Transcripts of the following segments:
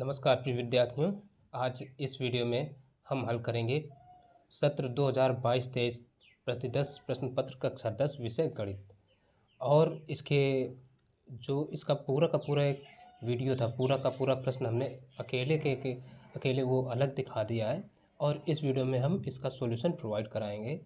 नमस्कार प्रिय विद्यार्थियों। आज इस वीडियो में हम हल करेंगे सत्र 2022-23 प्रति 10 प्रश्न पत्र कक्षा 10 विषय गणित। और इसका पूरा का पूरा एक वीडियो था। पूरा का पूरा प्रश्न हमने अकेले वो अलग दिखा दिया है और इस वीडियो में हम इसका सॉल्यूशन प्रोवाइड कराएंगे।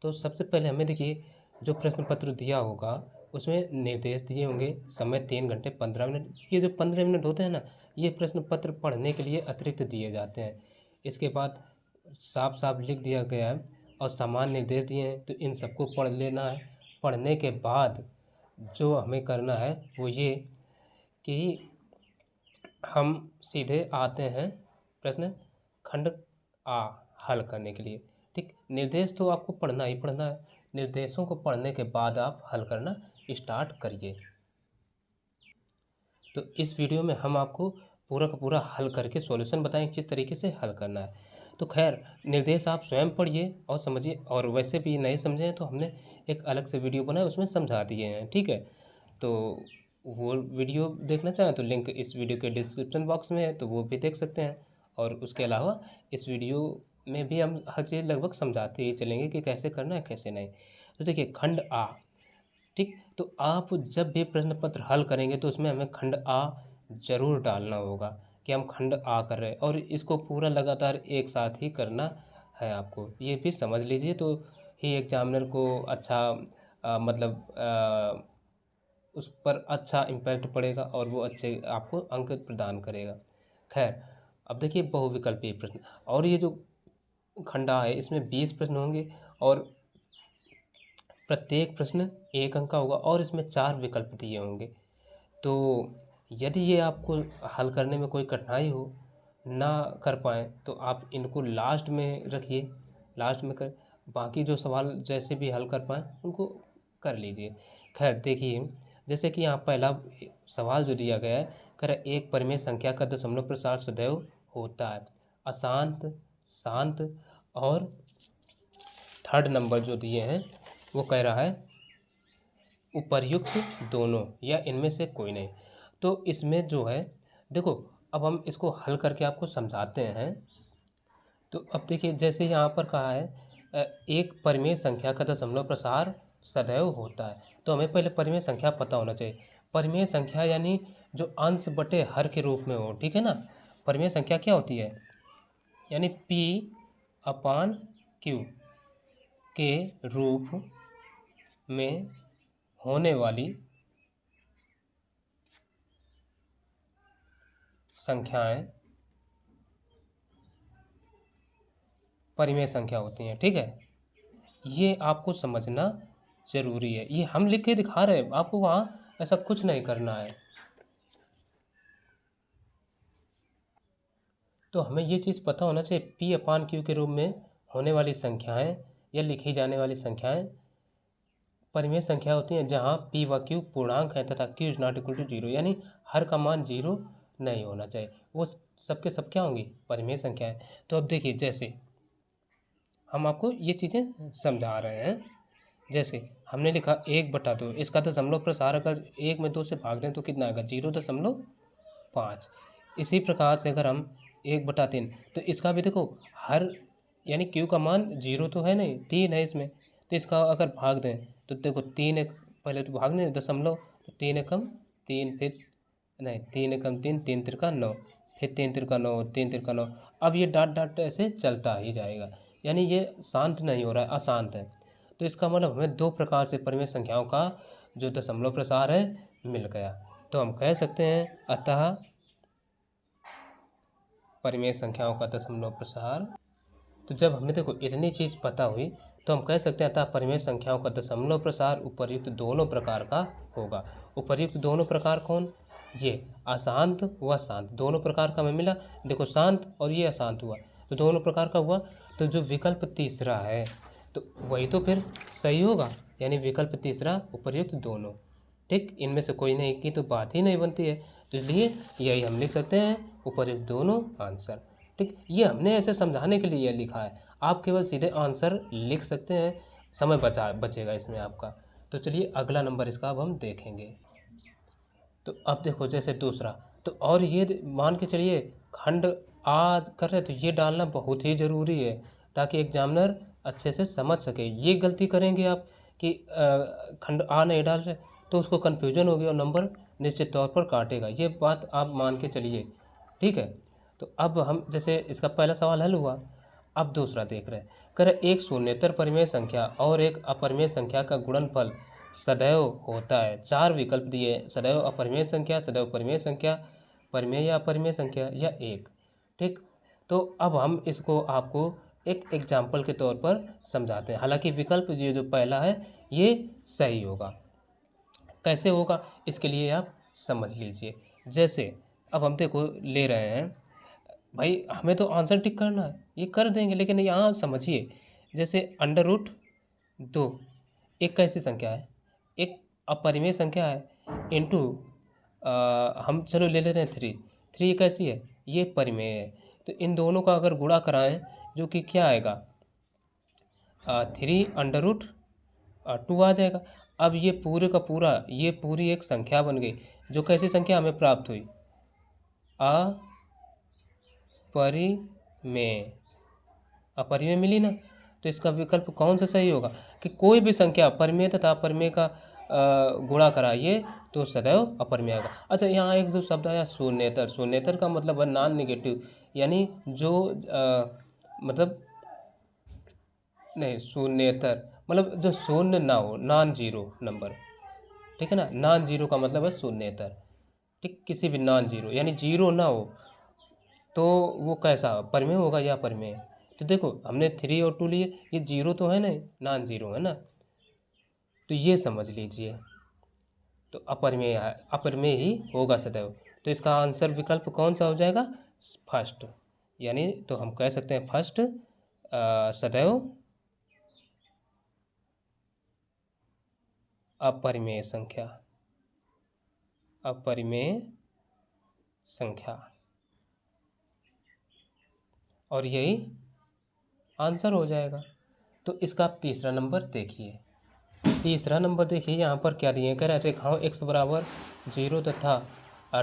तो सबसे पहले हमें देखिए, जो प्रश्न पत्र दिया होगा उसमें निर्देश दिए होंगे, समय 3 घंटे 15 मिनट। ये जो 15 मिनट होते हैं ना, ये प्रश्न पत्र पढ़ने के लिए अतिरिक्त दिए जाते हैं। इसके बाद साफ साफ लिख दिया गया है और समान निर्देश दिए हैं, तो इन सबको पढ़ लेना है। पढ़ने के बाद जो हमें करना है वो ये कि हम सीधे आते हैं प्रश्न खंड आ हल करने के लिए। ठीक, निर्देश तो आपको पढ़ना ही पढ़ना है। निर्देशों को पढ़ने के बाद आप हल करना स्टार्ट करिए। तो इस वीडियो में हम आपको पूरा का पूरा हल करके सॉल्यूशन बताएंगे किस तरीके से हल करना है। तो खैर, निर्देश आप स्वयं पढ़िए और समझिए, और वैसे भी नहीं समझें तो हमने एक अलग से वीडियो बनाया, उसमें समझा दिए हैं। ठीक है, तो वो वीडियो देखना चाहें तो लिंक इस वीडियो के डिस्क्रिप्शन बॉक्स में है, तो वो भी देख सकते हैं। और उसके अलावा इस वीडियो में भी हम हर चीज़ लगभग समझाते ही चलेंगे कि कैसे करना है कैसे नहीं। तो देखिए, खंड आ। ठीक, तो आप जब भी प्रश्न पत्र हल करेंगे तो उसमें हमें खंड आ जरूर डालना होगा कि हम खंड आ कर रहे हैं, और इसको पूरा लगातार एक साथ ही करना है आपको। ये भी समझ लीजिए, तो ही एग्जामिनर को अच्छा उस पर अच्छा इम्पैक्ट पड़ेगा और वो अच्छे आपको अंक प्रदान करेगा। खैर, अब देखिए बहुविकल्पीय प्रश्न, और ये जो खंडा है इसमें 20 प्रश्न होंगे और प्रत्येक प्रश्न 1 अंक का होगा और इसमें 4 विकल्प दिए होंगे। तो यदि ये आपको हल करने में कोई कठिनाई हो, ना कर पाएँ, तो आप इनको लास्ट में रखिए। लास्ट में कर बाकी जो सवाल जैसे भी हल कर पाएँ उनको कर लीजिए। खैर देखिए, जैसे कि यहाँ पहला सवाल जो दिया गया है, कह रहा है एक परिमेय संख्या का दशमलव प्रसार सदैव होता है। अशांत, शांत और थर्ड नंबर जो दिए हैं वो कह रहा है उपर्युक्त दोनों या इनमें से कोई नहीं। तो इसमें जो है, देखो अब हम इसको हल करके आपको समझाते हैं। तो अब देखिए, जैसे यहाँ पर कहा है एक परिमेय संख्या का दशमलव प्रसार सदैव होता है, तो हमें पहले परिमेय संख्या पता होना चाहिए। परिमेय संख्या यानी जो अंश बटे हर के रूप में हो, ठीक है ना। परिमेय संख्या क्या होती है, यानी P/Q के रूप में होने वाली संख्याएं परिमेय संख्या होती हैं। ठीक है, ये आपको समझना जरूरी है। ये हम लिख के दिखा रहे हैं, आपको वहाँ ऐसा कुछ नहीं करना है। तो हमें ये चीज़ पता होना चाहिए, P/Q के रूप में होने वाली संख्याएं या लिखी जाने वाली संख्याएं परिमेय संख्या होती हैं जहाँ P व Q पूर्णांक है तथा Q is not equal to 0, यानी हर का मान 0 नहीं होना चाहिए। वो सबके सब क्या होंगी, परिमेय संख्याएं। तो अब देखिए, जैसे हम आपको ये चीज़ें समझा रहे हैं। जैसे हमने लिखा 1/2, इसका दशमलव प्रसार अगर 1 में 2 से भाग दें तो कितना आएगा, 0.5। इसी प्रकार से अगर हम 1/3, तो इसका भी देखो हर, यानी Q का मान 0 तो है नहीं, 3 है इसमें, तो इसका अगर भाग दें तो देखो 3 एक पहले तो भाग नहीं दशमलव, तो 3 एकम 3, फिर नहीं 3 एकम 3, 3 तिरका 9, फिर 3 तिरका 9, 3 तिरका 9। अब ये डाट डाट ऐसे चलता ही जाएगा, यानी ये शांत नहीं हो रहा है, अशांत है। तो इसका मतलब हमें 2 प्रकार से परिमेय संख्याओं का जो दशमलव प्रसार है मिल गया। तो हम कह सकते हैं अतः परिमेय संख्याओं का दशमलव प्रसार। तो जब हमें देखो इतनी चीज़ पता हुई तो हम कह सकते हैं अतः परिमेय संख्याओं का दशमलव प्रसार उपर्युक्त दोनों प्रकार का होगा। उपर्युक्त दोनों प्रकार कौन, ये अशांत व शांत, दोनों प्रकार का हमें मिला। देखो शांत और ये अशांत हुआ, तो दोनों प्रकार का हुआ। तो जो विकल्प तीसरा है तो वही तो फिर सही होगा, यानी विकल्प तीसरा उपर्युक्त दोनों। ठीक, इनमें से कोई नहीं की तो बात ही नहीं बनती है, तो इसलिए यही हम लिख सकते हैं, उपर्युक्त दोनों आंसर। ठीक, ये हमने ऐसे समझाने के लिए लिखा है, आप केवल सीधे आंसर लिख सकते हैं, समय बचेगा इसमें आपका। तो चलिए अगला नंबर इसका अब हम देखेंगे। तो अब देखो, जैसे दूसरा तो और ये मान के चलिए खंड आ कर रहे तो ये डालना बहुत ही ज़रूरी है ताकि एग्जामिनर अच्छे से समझ सके। ये गलती करेंगे आप कि खंड आ नहीं डाल रहे तो उसको कन्फ्यूजन होगी और नंबर निश्चित तौर पर काटेगा। ये बात आप मान के चलिए, ठीक है। तो अब हम जैसे इसका पहला सवाल हल हुआ, अब दूसरा देख रहे हैं। कह रहे एक शून्येतर परिमेय संख्या और एक अपरिमेय संख्या का गुणनफल सदैव होता है। चार विकल्प दिए, सदैव अपरिमेय संख्या, सदैव परिमेय संख्या, परिमेय या अपरिमेय संख्या या एक, ठीक। तो अब हम इसको आपको एक एग्जाम्पल के तौर पर समझाते हैं। हालांकि विकल्प ये जो पहला है ये सही होगा। कैसे होगा इसके लिए आप समझ लीजिए। जैसे अब हम देखो ले रहे हैं, भाई हमें तो आंसर टिक करना है, ये कर देंगे, लेकिन यहाँ समझिए। जैसे अंडर रूट 2 एक कैसी संख्या है, एक अपरिमेय संख्या है, इनटू हम चलो ले लेते हैं 3 कैसी है, ये परिमेय है। तो इन दोनों का अगर गुणा कराएं जो कि क्या आएगा 3 अंडर रूट 2 आ जाएगा। अब ये पूरे का पूरा ये पूरी एक संख्या बन गई जो कैसी संख्या हमें प्राप्त हुई, अपरिमेय। अपरिमेय मिली ना, तो इसका विकल्प कौन सा सही होगा कि कोई भी संख्या परिमेय तथा अपरिमेय का गुणा कराइए तो सदैव अपरिमेय आएगा। अच्छा, यहाँ एक जो शब्द आया शून्येतर, शून्येतर का मतलब है नॉन नेगेटिव, यानी जो मतलब नहीं, शून्येतर मतलब जो शून्य ना हो, नॉन जीरो नंबर, ठीक है ना। नॉन जीरो का मतलब है शून्येतर, ठीक। किसी भी नॉन जीरो यानी जीरो ना हो तो वो कैसा परिमेय होगा या अपरिमेय। तो देखो हमने 3 और 2 लिए, ये जीरो तो है नहीं, नॉन जीरो है ना, तो ये समझ लीजिए। तो अपरिमेय अपरिमेय ही होगा सदैव। तो इसका आंसर विकल्प कौन सा हो जाएगा, फर्स्ट। यानी तो हम कह सकते हैं फर्स्ट सदैव अपरिमेय संख्या, अपरिमेय संख्या, और यही आंसर हो जाएगा। तो इसका आप तीसरा नंबर देखिए। तीसरा नंबर देखिए, यहाँ पर क्या दिए, कह रहा है रेखाओं x बराबर 0 तथा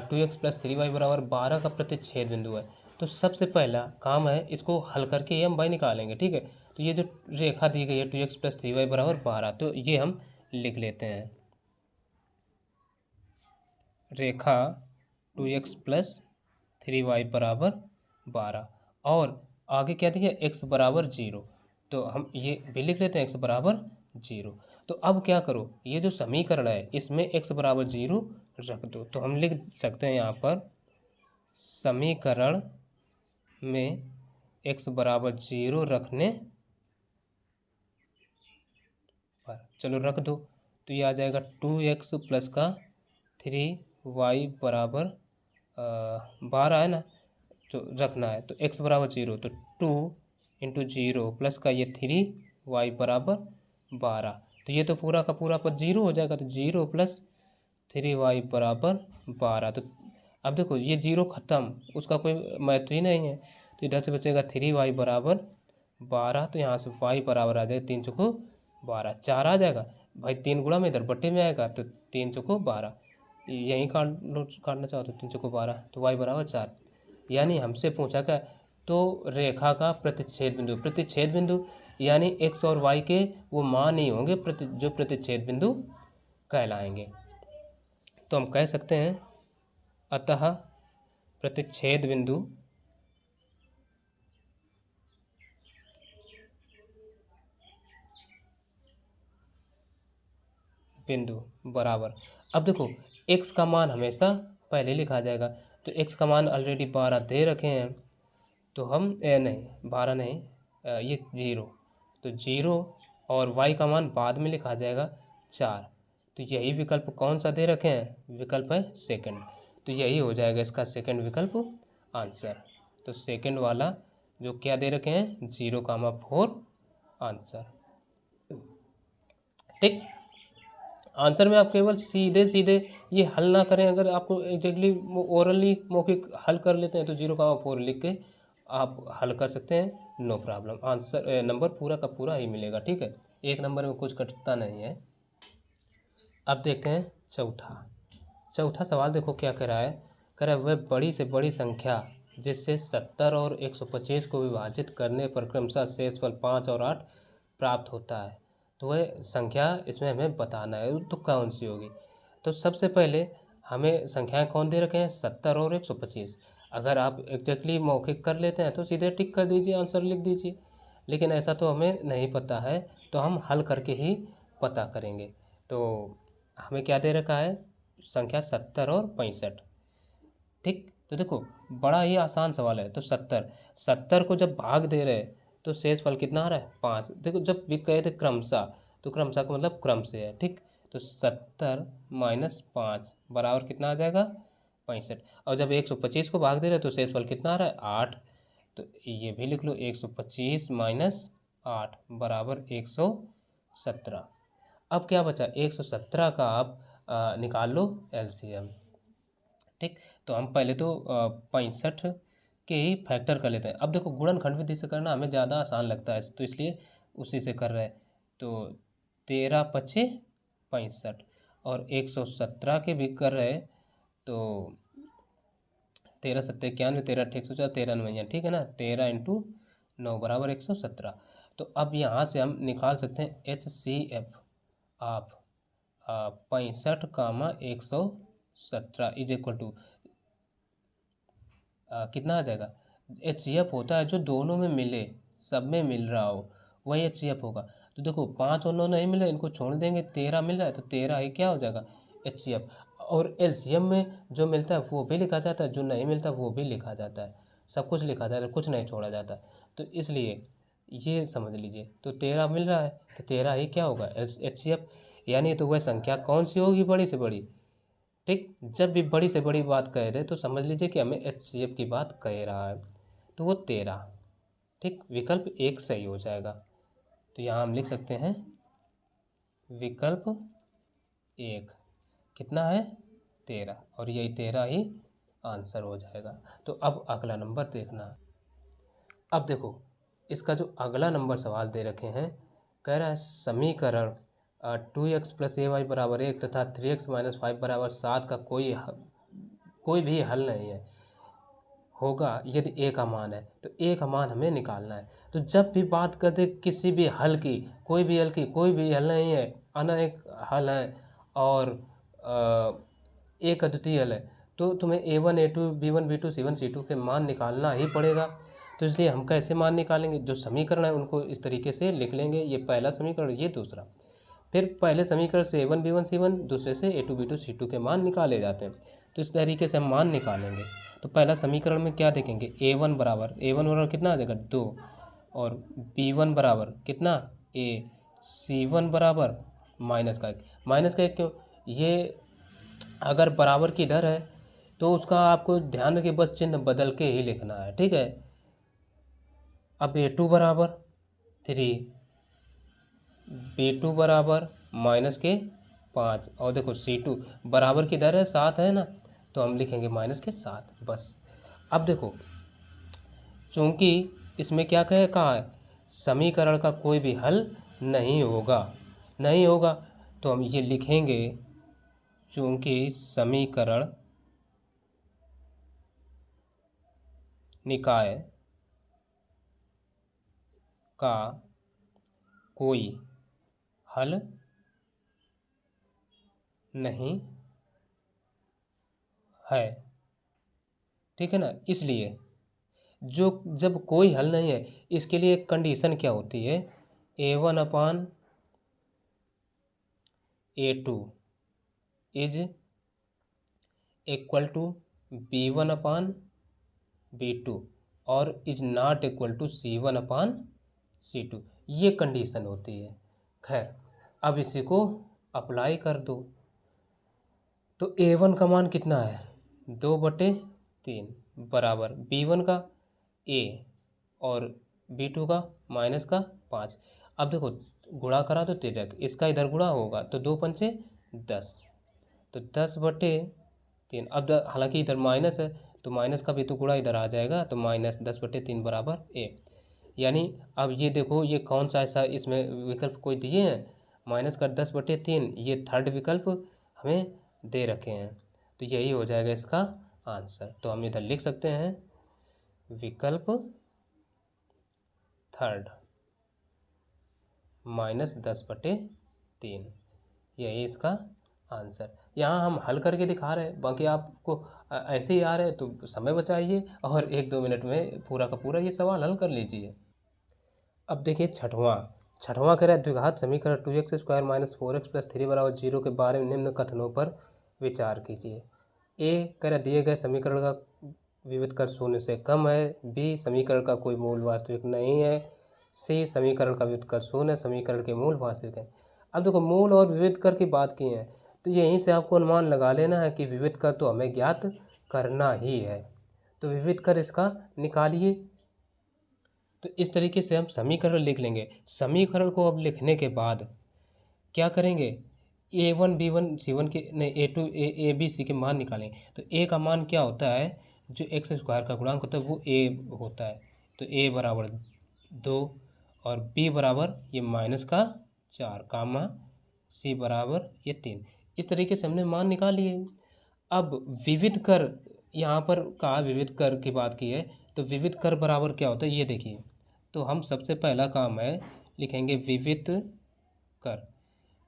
2x प्लस 3y बराबर 12 का प्रतिच्छेद बिंदु है। तो सबसे पहला काम है इसको हल करके ये हम y निकालेंगे, ठीक है। तो ये जो रेखा दी गई है 2x प्लस 3y बराबर 12, तो ये हम लिख लेते हैं। रेखा 2x प्लस 3y बराबर 12 और आगे क्या दिया x बराबर 0, तो हम ये भी लिख लेते हैं x बराबर 0। तो अब क्या करो, ये जो समीकरण है इसमें x बराबर 0 रख दो। तो हम लिख सकते हैं यहाँ पर समीकरण में x बराबर 0 रखने पर, चलो रख दो, तो ये आ जाएगा 2x प्लस का 3y बराबर 12 है ना, जो रखना है। तो x बराबर 0, तो 2 इंटू 0 प्लस का ये 3y बराबर 12, तो ये तो पूरा का पूरा पर 0 हो जाएगा। तो 0 प्लस 3y बराबर 12। तो अब देखो ये 0 ख़त्म, उसका कोई महत्व ही नहीं है, तो इधर से बचेगा 3y बराबर 12। तो यहाँ से y बराबर आ जाएगा 3 चौको 12, 4 आ जाएगा भाई, 3 गुणा में इधर बट्टे में आएगा, तो 3 चौको 12, यहीं काटना चाहो तो 3 चौको 12, तो y बराबर 4। यानी हमसे पूछा क्या, तो रेखा का प्रतिच्छेद बिंदु, प्रतिच्छेद बिंदु यानी x और y के वो मान नहीं होंगे जो प्रतिच्छेद बिंदु कहलाएंगे। तो हम कह सकते हैं अतः प्रतिच्छेद बिंदु बराबर, अब देखो x का मान हमेशा पहले लिखा जाएगा, तो x का मान ऑलरेडी 12 दे रखे हैं, तो हम नहीं 12 नहीं, ये 0, तो 0 और y का मान बाद में लिखा जाएगा 4। तो यही विकल्प कौन सा दे रखे हैं, विकल्प है सेकंड, तो यही हो जाएगा इसका सेकंड विकल्प आंसर। तो सेकंड वाला जो क्या दे रखे हैं 0,4 आंसर, ठीक। आंसर में आप केवल सीधे सीधे ये हल ना करें, अगर आपको एग्जैक्टली ओरली मौखिक हल कर लेते हैं तो 0,4 लिख के आप हल कर सकते हैं, नो प्रॉब्लम, आंसर नंबर पूरा का पूरा ही मिलेगा, ठीक है। एक नंबर में कुछ कटता नहीं है। अब देखते हैं चौथा सवाल, देखो क्या कह रहा है, कह रहा है वह बड़ी से बड़ी संख्या जिससे 70 और 125 को विभाजित करने पर क्रमशः शेषफल 5 और 8 प्राप्त होता है। तो वह संख्या इसमें हमें बताना है तो कौन सी होगी। तो सबसे पहले हमें संख्याएं कौन दे रखे हैं, 70 और 125। अगर आप एग्जैक्टली मौखिक कर लेते हैं तो सीधे टिक कर दीजिए, आंसर लिख दीजिए, लेकिन ऐसा तो हमें नहीं पता है तो हम हल करके ही पता करेंगे। तो हमें क्या दे रखा है, संख्या 70 और 65। ठीक, तो देखो बड़ा ही आसान सवाल है। तो 70 को जब भाग दे रहे तो शेष फल कितना आ रहा है, 5। देखो जब भी कहे थे क्रमशः, तो क्रमशः का मतलब क्रम से है। ठीक, तो 70 माइनस 5 बराबर कितना आ जाएगा, 65। और जब 125 को भाग दे रहे तो शेष फल कितना आ रहा है, 8। तो ये भी लिख लो, 125 माइनस 8 बराबर 117। अब क्या बचा, 117 का आप निकाल लो एलसीएम। ठीक, तो हम पहले तो 65 के ही फैक्टर कर लेते हैं। अब देखो गुणनखंड विधि से करना हमें ज़्यादा आसान लगता है तो इसलिए उसी से कर रहे हैं। तो 13 पचे 65 और 117 के भी कर रहे तो 13 सत्ते 91, 13 अट्ठे 114, 13 9, ठीक है ना, 13 इंटू 9 बराबर 117। तो अब यहाँ से हम निकाल सकते हैं HCF आप 65 कामा 117 इज इक्वल टू कितना आ जाएगा। HCF होता है जो दोनों में मिले, सब में मिल रहा हो वही HCF होगा। तो देखो 5 और 9 नहीं मिले, इनको छोड़ देंगे, 13 मिल रहा है तो 13 ही क्या हो जाएगा, HCF। और LCM में जो मिलता है वो भी लिखा जाता है, जो नहीं मिलता वो भी लिखा जाता है, सब कुछ लिखा जाता है, कुछ नहीं छोड़ा जाता। तो इसलिए ये समझ लीजिए, तो 13 मिल रहा है तो 13 ही क्या होगा, HCF। यानी तो वह संख्या कौन सी होगी, बड़ी से बड़ी। ठीक, जब भी बड़ी से बड़ी बात कह रहे तो समझ लीजिए कि हमें HCF की बात कह रहा है, तो वो 13। ठीक, विकल्प 1 सही हो जाएगा। तो यहाँ हम लिख सकते हैं विकल्प 1 कितना है, 13, और यही 13 ही आंसर हो जाएगा। तो अब अगला नंबर देखना। अब देखो इसका जो अगला नंबर सवाल दे रखे हैं, कह रहा है समीकरण 2x प्लस ए वाई बराबर 1 तथा 3x माइनस 5 बराबर 7 का कोई भी हल नहीं है होगा यदि ए का मान है। तो ए का मान हमें निकालना है। तो जब भी बात करते किसी भी हल की, कोई भी हल नहीं है, अनेक हल है और एक अद्वितीय हल है, तो तुम्हें A1 A2 B1 B2 C1 C2 के मान निकालना ही पड़ेगा। तो इसलिए हम कैसे मान निकालेंगे, जो समीकरण है उनको इस तरीके से लिख लेंगे, ये पहला समीकरण, ये दूसरा। फिर पहले समीकरण से A1 B1 C1, दूसरे से A2 B2 C2 के मान निकाले जाते हैं। तो इस तरीके से हम मान निकालेंगे। तो पहला समीकरण में क्या देखेंगे, A1 बराबर कितना आ जाएगा 2, और B1 बराबर कितना A, C1 बराबर माइनस का 1 क्यों, ये अगर बराबर की इधर है तो उसका आपको ध्यान रखिए, बस चिन्ह बदल के ही लिखना है। ठीक है, अब A2 बराबर 3, B2 बराबर माइनस के 5, और देखो C2 बराबर की दर है 7 है ना, तो हम लिखेंगे माइनस के 7 बस। अब देखो चूंकि इसमें क्या कहा है, समीकरण का कोई भी हल नहीं होगा, तो हम ये लिखेंगे चूंकि समीकरण निकाय का कोई हल नहीं है। ठीक है ना, इसलिए जब कोई हल नहीं है, इसके लिए एक कंडीशन क्या होती है, A1 upon A2 is equal to B1 upon B2 और is not equal to C1 upon C2, ये कंडीशन होती है। खैर अब इसी को अप्लाई कर दो। तो A1 का मान कितना है, 2/3 बराबर B1 का A और B2 का माइनस का 5। अब देखो गुणा करा तो तिरक, इसका इधर गुणा होगा तो 2 पंचे 10, तो 10/3। अब हालांकि इधर माइनस है तो माइनस का भी तो गुणा इधर आ जाएगा, तो माइनस 10/3 बराबर A। यानी अब ये देखो ये कौन सा ऐसा इसमें विकल्प कोई दिए हैं, माइनस का 10/3, ये थर्ड विकल्प हमें दे रखे हैं, तो यही हो जाएगा इसका आंसर। तो हम इधर लिख सकते हैं विकल्प थर्ड -10/3, यही इसका आंसर। यहाँ हम हल करके दिखा रहे हैं, बाकी आपको ऐसे ही आ रहे हैं तो समय बचाइए और 1-2 मिनट में पूरा का पूरा ये सवाल हल कर लीजिए। अब देखिए छठवां कह रहा है द्विघात समीकरण 2x² - 4x + 3 = 0 के बारे में निम्न कथनों पर विचार कीजिए। ए कह रहा दिए गए समीकरण का विविध कर शून्य से कम है। बी समीकरण का कोई मूल वास्तविक नहीं है। सी समीकरण का विविध कर शून्य है, समीकरण के मूल वास्तविक है। अब देखो मूल और विविध कर की बात की है तो यहीं से आपको अनुमान लगा लेना है कि विविध कर तो हमें ज्ञात करना ही है। तो विविध कर इसका निकालिए। तो इस तरीके से हम समीकरण लिख लेंगे। समीकरण को अब लिखने के बाद क्या करेंगे, A1 B1 C1 के नहीं A2 A B C के मान निकालें। तो A का मान क्या होता है, जो x² का गुणांक होता है वो A होता है। तो A बराबर 2 और B बराबर ये -4 कामा C बराबर ये 3। इस तरीके से हमने मान निकाल लिए। अब विविध कर यहाँ पर कहा, विविध कर की बात की है तो विविध कर बराबर क्या होता है ये देखिए। तो हम सबसे पहला काम है लिखेंगे विविध कर।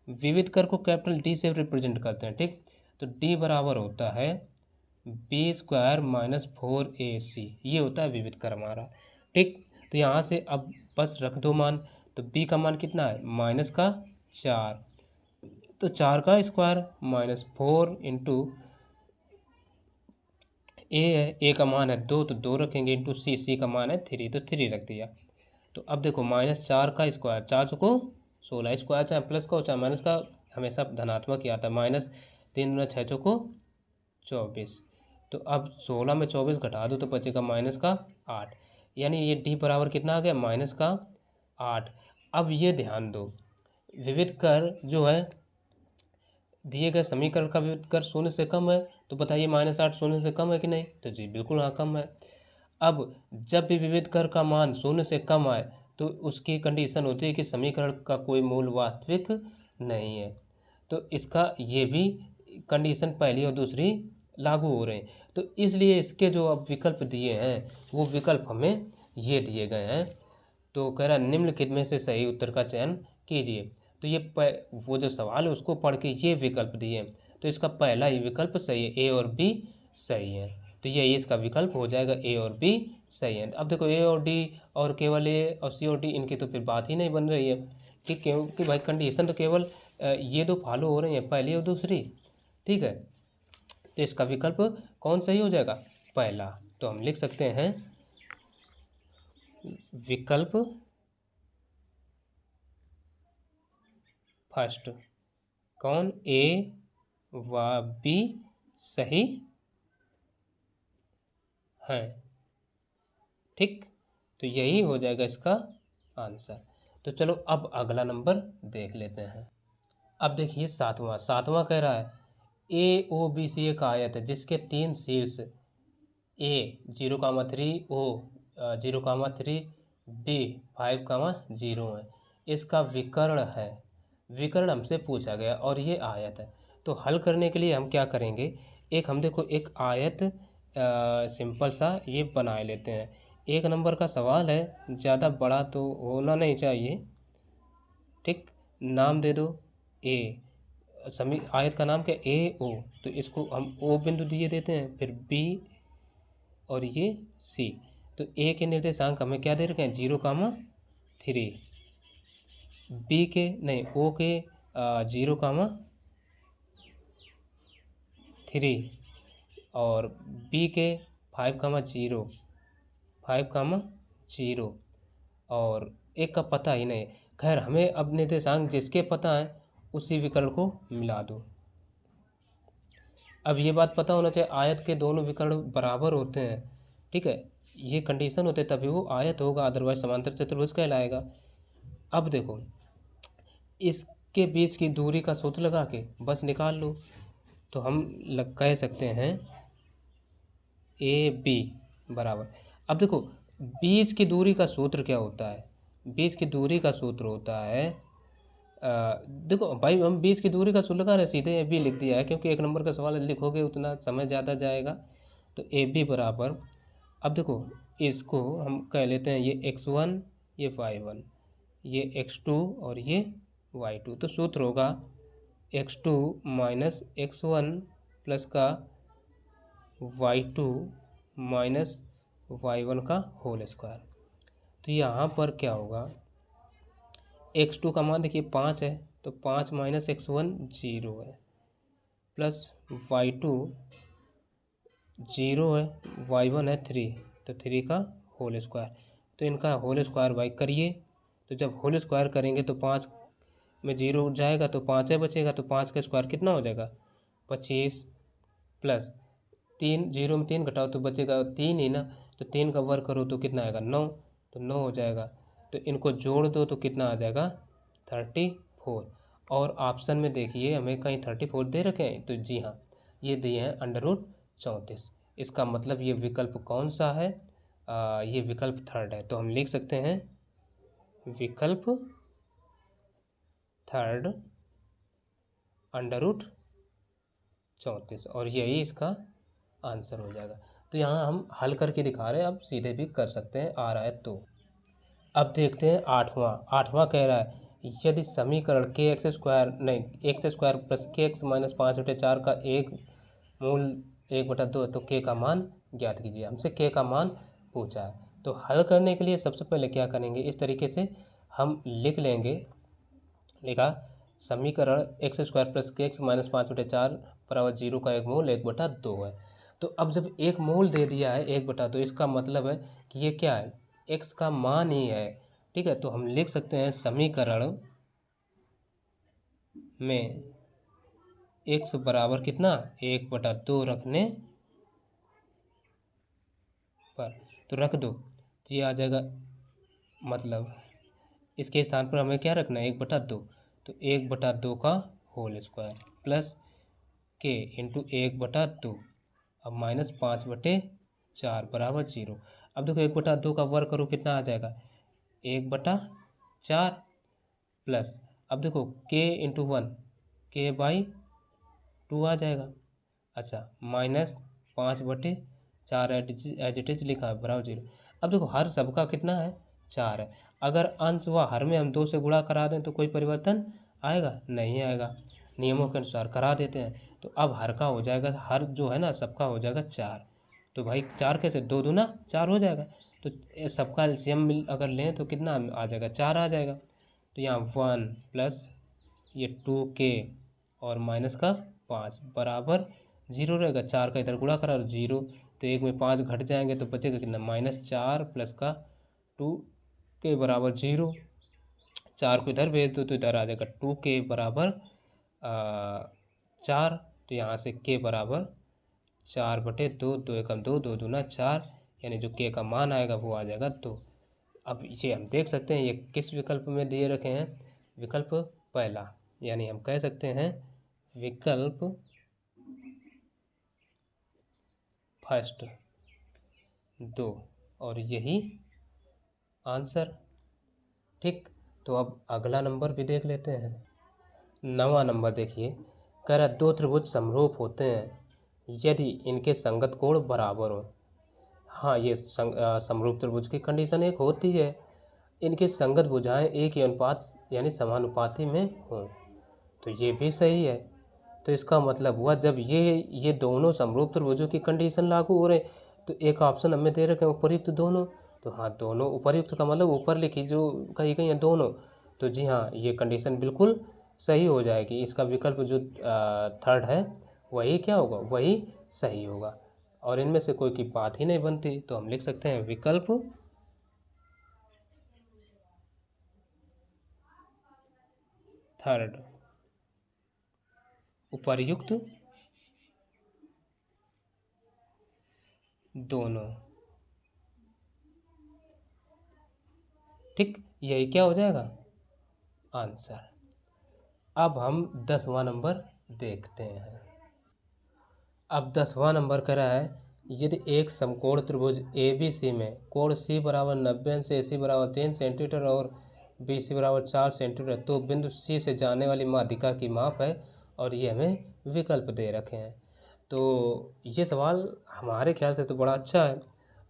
विविध कर को कैपिटल डी से रिप्रेजेंट करते हैं, ठीक। तो डी बराबर होता है B² - 4AC, ये होता है विविध कर हमारा, ठीक। तो यहाँ से अब बस रख दो मान। तो B का मान कितना है -4, तो 4 का स्क्वायर -4 इंटू A है, A का मान है 2 तो 2 रखेंगे इंटू C का मान है 3 तो 3 रख दिया। तो अब देखो -4 का स्क्वायर, 4 चौको 16, स्क्वायर चाहे प्लस का हो चाहे माइनस का हमेशा धनात्मक ही आता है। -3 × 6 चौको 24। तो अब 16 में 24 घटा दो तो बचेगा -8, यानी ये डी बराबर कितना आ गया -8। अब ये ध्यान दो, विविध कर जो है दिए गए समीकरण का विविध कर शून्य से कम है। तो बताइए -8 शून्य से कम है कि नहीं, तो जी बिल्कुल हाँ कम है। अब जब भी विविध कर का मान शून्य से कम आए तो उसकी कंडीशन होती है कि समीकरण का कोई मूल वास्तविक नहीं है। तो इसका ये भी कंडीशन पहली और दूसरी लागू हो रहे हैं। तो इसलिए इसके जो अब विकल्प दिए हैं वो विकल्प हमें ये दिए गए हैं। तो कह रहा निम्नलिखित में से सही उत्तर का चयन कीजिए। तो ये वो जो सवाल है उसको पढ़ के ये विकल्प दिए, तो इसका पहला ही विकल्प सही है, ए और बी सही है। तो यही इसका विकल्प हो जाएगा, ए और बी सही है। अब देखो ए और डी और केवल ए और सी और डी, इनकी तो फिर बात ही नहीं बन रही है कि क्योंकि भाई कंडीशन तो केवल ये दो फॉलो हो रही हैं, पहली और दूसरी, ठीक है। तो इसका विकल्प कौन सही हो जाएगा, पहला। तो हम लिख सकते हैं विकल्प फर्स्ट, कौन, ए व बी सही है, ठीक। तो यही हो जाएगा इसका आंसर। तो चलो अब अगला नंबर देख लेते हैं। अब देखिए सातवां कह रहा है ए ओ बी सी एक आयत है जिसके 3 शीर्ष ए 0,3 ओ 0,3 बी 5,0 है। इसका विकर्ण है, विकर्ण हमसे पूछा गया और ये आयत है। तो हल करने के लिए हम क्या करेंगे, एक हम देखो एक आयत सिंपल सा ये बना लेते हैं। 1 नंबर का सवाल है, ज़्यादा बड़ा तो होना नहीं चाहिए, ठीक। नाम दे दो ए, समी आयत का नाम क्या, ए ओ। तो इसको हम ओ बिंदु दिए देते हैं, फिर बी और ये सी। तो ए के निर्देशांक हमें क्या दे रखे हैं 0,3, बी के नहीं ओ के 0,3 और बी के 5,0 और एक का पता ही नहीं। खैर हमें अब निर्देशांक जिसके पता है उसी विकर्ण को मिला दो। अब ये बात पता होना चाहिए आयत के दोनों विकर्ण बराबर होते हैं, ठीक है। ये कंडीशन होते तभी वो आयत होगा, अदरवाइज समांतर चतुर्भुज कहलाएगा। अब देखो इसके बीच की दूरी का सूत्र लगा के बस निकाल लो। तो हम कह सकते हैं ए बी बराबर, अब देखो बीच की दूरी का सूत्र क्या होता है, बीच की दूरी का सूत्र होता है देखो भाई हम बीच की दूरी का सूत्र लगा रहे, सीधे ए बी लिख दिया है क्योंकि 1 नंबर का सवाल लिखोगे उतना समय ज़्यादा जाएगा। तो ए बी बराबर, अब देखो इसको हम कह लेते हैं ये x1 ये y1 ये x2 और ये y2। तो सूत्र होगा x2 माइनस x1 प्लस का y2 माइनस y1 का होल स्क्वायर। तो यहाँ पर क्या होगा, x2 का मान देखिए 5 है, तो 5 माइनस x1 0 है, प्लस y2 0 है, y1 है 3, तो 3 का होल स्क्वायर। तो इनका होल स्क्वायर बाई करिए, तो जब होल स्क्वायर करेंगे तो 5 में 0 उठ जाएगा तो 5 बचेगा, तो 5 का स्क्वायर कितना हो जाएगा 25, प्लस 3, 0 में 3 घटाओ तो बचेगा 3 ही ना, तो 3 का वर्ग करो तो कितना आएगा 9, तो 9 हो जाएगा। तो इनको जोड़ दो तो कितना आ जाएगा 34। और ऑप्शन में देखिए हमें कहीं 34 दे रखे हैं, तो जी हाँ ये दिए हैं √34। इसका मतलब ये विकल्प कौन सा है, ये विकल्प थर्ड है। तो हम लिख सकते हैं विकल्प थर्ड √34 और यही इसका आंसर हो जाएगा। तो यहाँ हम हल करके दिखा रहे हैं, अब सीधे भी कर सकते हैं, आ रहा है तो। अब देखते हैं आठवां कह रहा है यदि समीकरण x² प्लस kx माइनस 5/4 का एक मूल 1/2 तो k का मान ज्ञात कीजिए। हमसे k का मान पूछा है, तो हल करने के लिए सबसे पहले क्या करेंगे, इस तरीके से हम लिख लेंगे। लिखा समीकरण x² प्लस kx माइनस 5/4 बराबर 0 का एक मूल 1/2 है। तो अब जब एक मूल दे दिया है 1/2, इसका मतलब है कि ये क्या है, x का मान ही है। ठीक है, तो हम लिख सकते हैं समीकरण में x बराबर कितना 1/2 रखने पर, तो रख दो तो ये आ जाएगा, मतलब इसके स्थान पर हमें क्या रखना है 1/2, तो 1/2 का whole square plus k into 1/2 अब माइनस 5/4 बराबर 0। अब देखो 1/2 का वर्ग करो कितना आ जाएगा 1/4 प्लस, अब देखो k इंटू 1 k/2 आ जाएगा। अच्छा माइनस 5/4 एज इट इज लिखा है बराबर 0। अब देखो हर सबका कितना है 4 है, अगर अंश व हर में हम 2 से गुणा करा दें तो कोई परिवर्तन आएगा नहीं आएगा, नियमों के अनुसार करा देते हैं। तो अब हर का हो जाएगा, हर जो है ना सबका हो जाएगा 4, तो भाई 4 कैसे 2 दूना 4 हो जाएगा, तो सबका एलसीएम मिल अगर लें तो कितना आ जाएगा 4 आ जाएगा। तो यहाँ 1 प्लस ये 2k और माइनस का 5 बराबर 0 रहेगा, 4 का इधर गुणा करा 0, तो एक में 5 घट जाएंगे तो बचेगा कितना -4 प्लस का 2 के बराबर 0, 4 को इधर भेज दो तो इधर आ जाएगा 2k बराबर 4, तो यहाँ से k बराबर 4/2, 2 एकम 2, 2 दूना 4, यानी जो k का मान आएगा वो आ जाएगा 2। अब ये हम देख सकते हैं ये किस विकल्प में दिए रखे हैं, विकल्प पहला, यानी हम कह सकते हैं विकल्प फर्स्ट 2 और यही आंसर। ठीक, तो अब अगला नंबर भी देख लेते हैं। 9वां नंबर देखिए, कह रहा 2 त्रिभुज समरूप होते हैं यदि इनके संगत कोण बराबर हो। हाँ ये समरूप त्रिभुज की कंडीशन एक होती है, इनकी संगत भुजाएं एक ही अनुपात यानी समानुपाती में हों, तो ये भी सही है। तो इसका मतलब हुआ जब ये दोनों समरूप त्रिभुजों की कंडीशन लागू हो रहे, तो एक ऑप्शन हमें दे रखे हैं उपर्युक्त दोनों, तो हाँ दोनों उपर्युक्त का मतलब ऊपर लिखी जो कही गई हैं दोनों, तो जी हाँ ये कंडीशन बिल्कुल सही हो जाएगी। इसका विकल्प जो थर्ड है वही क्या होगा, वही सही होगा, और इनमें से कोई की बात ही नहीं बनती। तो हम लिख सकते हैं विकल्प थर्ड उपर्युक्त दोनों। ठीक, यही क्या हो जाएगा आंसर। अब हम 10वां नंबर देखते हैं। अब 10वां नंबर कह रहा है यदि एक समकोण त्रिभुज ABC में कोण C बराबर 90 अंश AC बराबर 3 सेंटीमीटर और BC बराबर 4 सेंटीमीटर, तो बिंदु C से जाने वाली माध्यिका की माप है, और ये हमें विकल्प दे रखे हैं। तो ये सवाल हमारे ख्याल से तो बड़ा अच्छा है,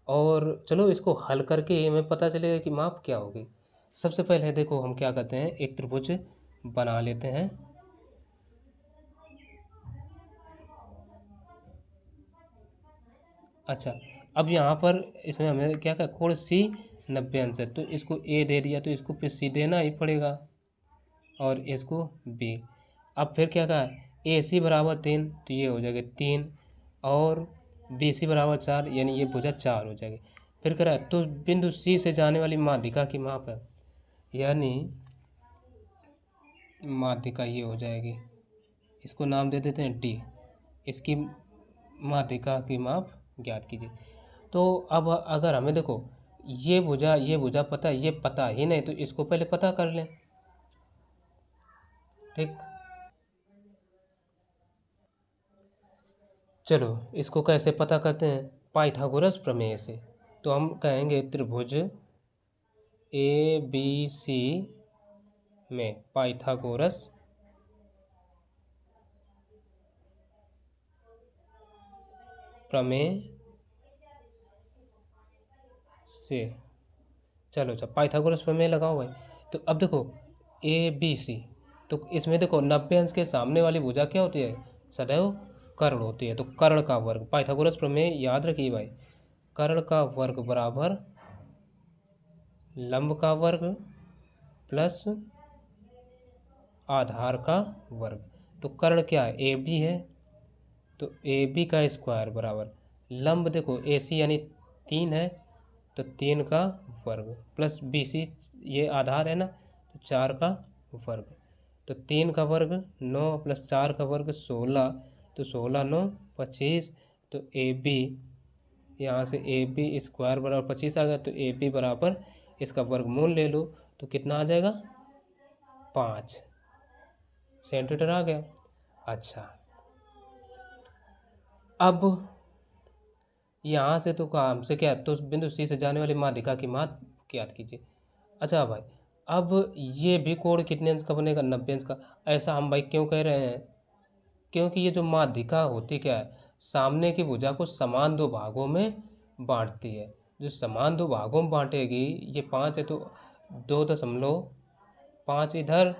और चलो इसको हल करके हमें पता चलेगा कि माप क्या होगी। सबसे पहले देखो हम क्या करते हैं, एक त्रिभुज बना लेते हैं। अच्छा, अब यहाँ पर इसमें हमें क्या क्या, कोण सी 90 अंश है, तो इसको ए दे दिया, तो इसको फिर सी देना ही पड़ेगा, और इसको बी। अब फिर क्या कहा, ए सी बराबर 3, तो ये हो जाएगा 3, और बी सी बराबर 4, यानी ये भुजा 4 हो जाएगी। फिर कह रहा है तो बिंदु सी से जाने वाली माध्यिका की माप है, यानी माध्यिका ये हो जाएगी, इसको नाम दे देते हैं डी। इसकी माध्यिका की माप ज्ञात कीजिए। तो अब अगर हमें देखो ये भुजा पता है, ये पता ही नहीं, तो इसको पहले पता कर लें। ठीक, चलो इसको कैसे पता करते हैं, पाइथागोरस प्रमेय से। तो हम कहेंगे त्रिभुज ए बी सी में पाइथागोरस प्रमेय से, चलो अच्छा पाइथागोरस प्रमेय लगाओ भाई। तो अब देखो ए बी सी, तो इसमें देखो 90 अंश के सामने वाली भुजा क्या होती है, सदैव कर्ण होती है। तो कर्ण का वर्ग, पाइथागोरस प्रमेय याद रखिए भाई, कर्ण का वर्ग बराबर लंब का वर्ग प्लस आधार का वर्ग। तो कर्ण क्या है, ए बी है, तो ए बी का स्क्वायर बराबर लंब देखो ए सी यानी 3 है, तो 3 का वर्ग प्लस बी सी ये आधार है ना, तो 4 का वर्ग। तो 3 का वर्ग 9 प्लस 4 का वर्ग 16, तो 16 9 25। तो ए बी, यहाँ से ए बी स्क्वायर बराबर 25 आ गया, तो ए बी बराबर इसका वर्गमूल ले लो, तो कितना आ जाएगा 5 सेंटीमीटर आ गया। अच्छा, अब यहाँ से तो कहा हमसे क्या, तो बिंदु सी से जाने वाली माध्यिका की माप ज्ञात कीजिए। अच्छा भाई, अब ये भी कोण कितने अंश का बनेगा, 90 अंश का। ऐसा हम भाई क्यों कह रहे हैं, क्योंकि ये जो माध्यिका होती क्या है, सामने की भुजा को समान दो भागों में बांटती है। जो समान दो भागों में बांटेगी, ये 5 है, तो 2.5 इधर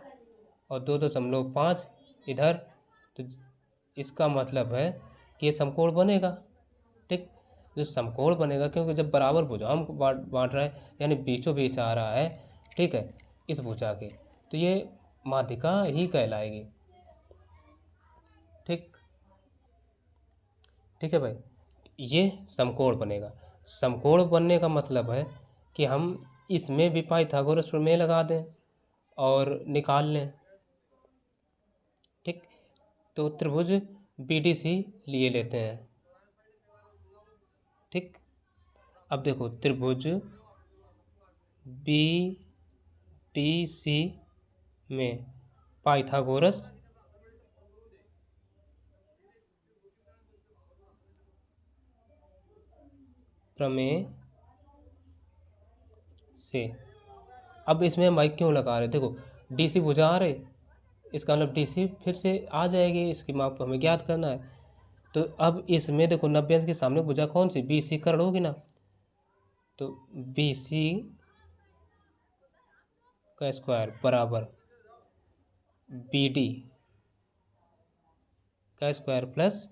और 2.5 इधर, तो इसका मतलब है कि ये समकोण बनेगा। ठीक, जो समकोण बनेगा, क्योंकि जब बराबर भुजाओं को बांट रहा है, यानी बीचों बीच आ रहा है, ठीक है, इस भुजा के, तो ये माध्यिका ही कहलाएगी। ठीक, ठीक है भाई, ये समकोण बनेगा। समकोण बनने का मतलब है कि हम इसमें भी पाइथागोरस प्रमेय लगा दें और निकाल लें। ठीक, तो त्रिभुज बी डी सी लिए लेते हैं। ठीक, अब देखो त्रिभुज बी डी सी में पाइथागोरस प्रमेय से, अब इसमें हम भाई क्यों लगा रहे, देखो डी सी भुजा आ रही, इसका मतलब डी सी फिर से आ जाएगी, इसकी माप को हमें ज्ञात करना है। तो अब इसमें देखो 90 अंश के सामने भुजा कौन सी, बी सी कर्ण होगी ना, तो बी सी का स्क्वायर बराबर बी डी का स्क्वायर प्लस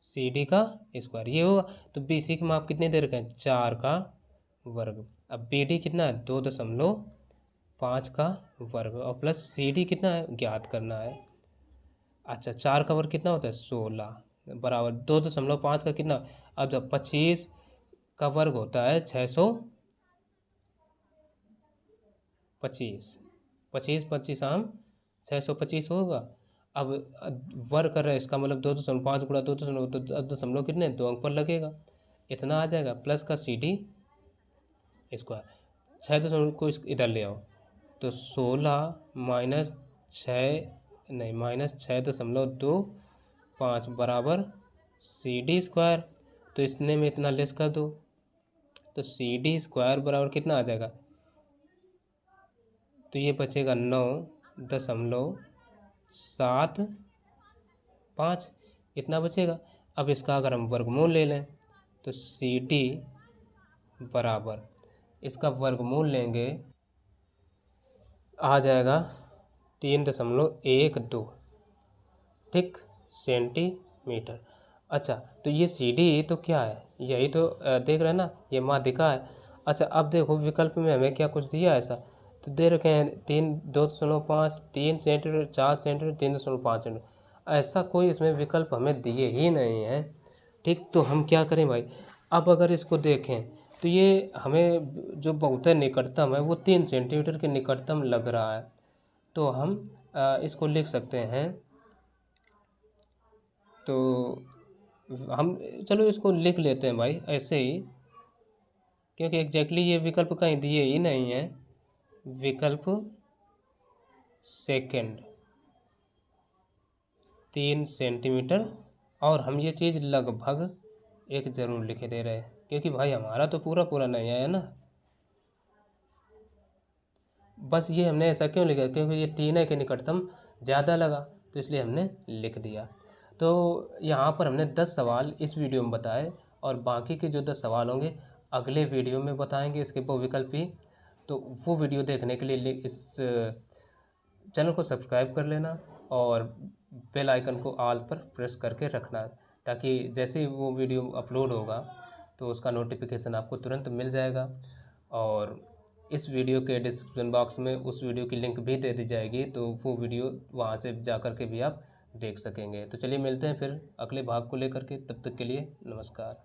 सी डी का स्क्वायर, ये होगा। तो बी सी की माप कितनी दे रखे हैं, 4 का वर्ग। अब बी डी कितना है, 2.5 का वर्ग, और प्लस सी डी कितना है, ज्ञात करना है। अच्छा, 4 का वर्ग कितना होता है, 16 बराबर 2.5 का कितना, अब जब 25 का वर्ग होता है 625, 25 25 आम 625 होगा। अब वर्ग कर रहे हैं, इसका मतलब 2.5 गुणा 2.5 कितने, 2 अंक पर लगेगा, इतना आ जाएगा, प्लस का सी डी स्क्वायर। 6 को इधर ले आओ, तो 16 माइनस 6 नहीं माइनस 6.25 बराबर सी डी स्क्वायर। तो इसने में इतना लेस कर दो, तो सी डी स्क्वायर बराबर कितना आ जाएगा, तो ये बचेगा 9.75। इतना बचेगा। अब इसका अगर हम वर्गमूल ले लें तो सी डी बराबर इसका वर्गमूल लेंगे, आ जाएगा 3.12 ठीक सेंटीमीटर। अच्छा, तो ये सी डी तो क्या है, यही तो देख रहे हैं ना, ये माध्यिका है। अच्छा, अब देखो विकल्प में हमें क्या कुछ दिया है ऐसा, तो दे रखे हैं 2.5, 3 सेंटीमीटर, 4 सेंटीमीटर, 3.5 सेंटीमीटर। ऐसा कोई इसमें विकल्प हमें दिए ही नहीं है। ठीक, तो हम क्या करें भाई, अब अगर इसको देखें तो ये हमें जो बहुत निकटतम है वो 3 सेंटीमीटर के निकटतम लग रहा है। तो हम इसको लिख सकते हैं, तो हम चलो इसको लिख लेते हैं भाई ऐसे ही, क्योंकि एग्जैक्टली ये विकल्प कहीं दिए ही नहीं है। विकल्प सेकंड 3 सेंटीमीटर, और हम ये चीज़ लगभग एक ज़रूर लिखे दे रहे हैं, क्योंकि भाई हमारा तो पूरा पूरा नहीं आया ना। बस ये हमने ऐसा क्यों लिखा, क्योंकि ये 3 के निकटतम ज़्यादा लगा, तो इसलिए हमने लिख दिया। तो यहाँ पर हमने 10 सवाल इस वीडियो में बताए, और बाकी के जो 10 सवाल होंगे अगले वीडियो में बताएंगे इसके वो विकल्प ही। तो वो वीडियो देखने के लिए इस चैनल को सब्सक्राइब कर लेना, और बेल आइकन को ऑल पर प्रेस करके रखना, ताकि जैसे ही वो वीडियो अपलोड होगा तो उसका नोटिफिकेशन आपको तुरंत मिल जाएगा। और इस वीडियो के डिस्क्रिप्शन बॉक्स में उस वीडियो की लिंक भी दे दी जाएगी, तो वो वीडियो वहाँ से जा कर के भी आप देख सकेंगे। तो चलिए मिलते हैं फिर अगले भाग को लेकर के, तब तक के लिए नमस्कार।